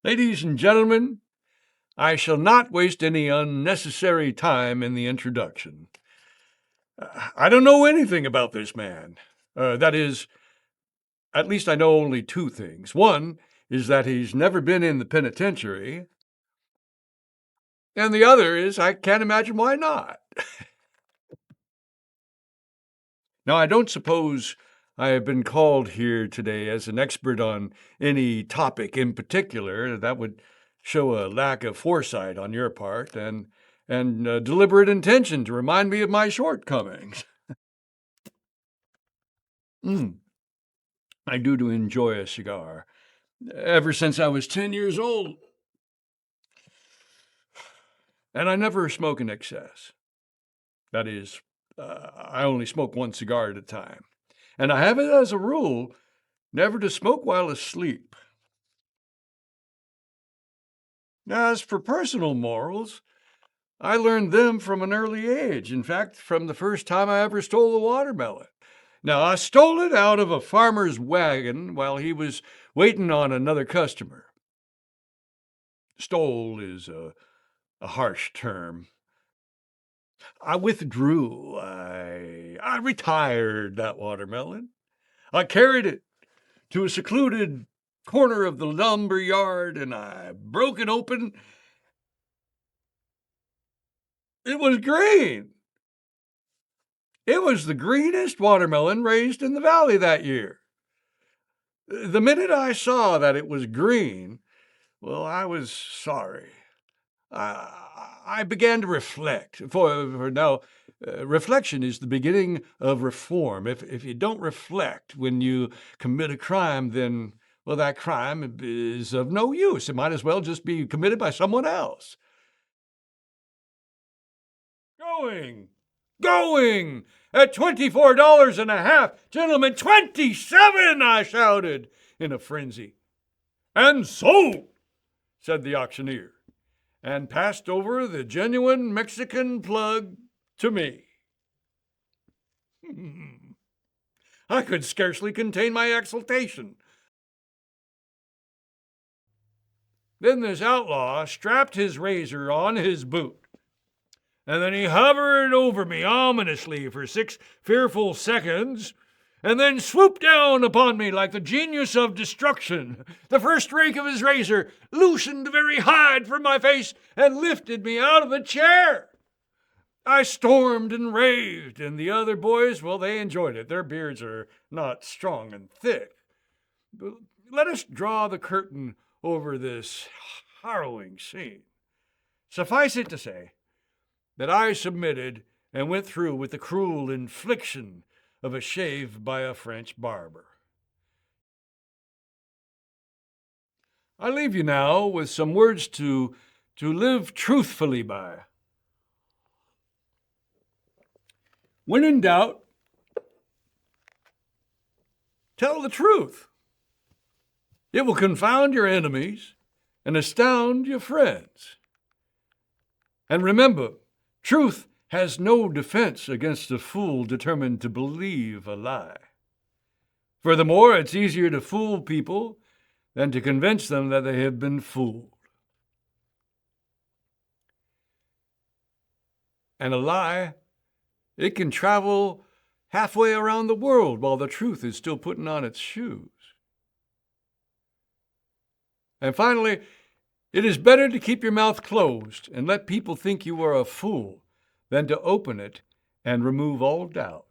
Ladies and gentlemen, I shall not waste any unnecessary time in the introduction. I don't know anything about this man. That is, at least I know only two things. One is that he's never been in the penitentiary, and the other is I can't imagine why not. Now, I don't suppose I have been called here today as an expert on any topic in particular. That would show a lack of foresight on your part and deliberate intention to remind me of my shortcomings. I do enjoy a cigar. Ever since I was 10 years old. And I never smoke in excess. That is, I only smoke one cigar at a time. And I have it as a rule never to smoke while asleep. As for personal morals, I learned them from an early age. In fact, from the first time I ever stole a watermelon. Now, I stole it out of a farmer's wagon while he was waiting on another customer. Stole is a harsh term. I withdrew. I retired that watermelon. I carried it to a secluded corner of the lumber yard and I broke it open. It was green. It was the greenest watermelon raised in the valley that year. The minute I saw that it was green, well, I was sorry. I began to reflect. For now, reflection is the beginning of reform. If you don't reflect when you commit a crime, then, well, that crime is of no use. It might as well just be committed by someone else. Going! At $24 and a half! Gentlemen, 27! I shouted in a frenzy. And sold, said the auctioneer, and passed over the genuine Mexican plug to me. I could scarcely contain my exultation. Then this outlaw strapped his razor on his boot, and then he hovered over me ominously for 6 fearful seconds, and then swooped down upon me like the genius of destruction. The first rake of his razor loosened the very hide from my face and lifted me out of the chair. I stormed and raved, and the other boys, well, they enjoyed it. Their beards are not strong and thick. But let us draw the curtain over this harrowing scene. Suffice it to say that I submitted and went through with the cruel infliction of a shave by a French barber. I leave you now with some words to live truthfully by. When in doubt, tell the truth. It will confound your enemies and astound your friends. And remember, truth has no defense against a fool determined to believe a lie. Furthermore, it's easier to fool people than to convince them that they have been fooled. And a lie, it can travel halfway around the world while the truth is still putting on its shoes. And finally, it is better to keep your mouth closed and let people think you are a fool than to open it and remove all doubt.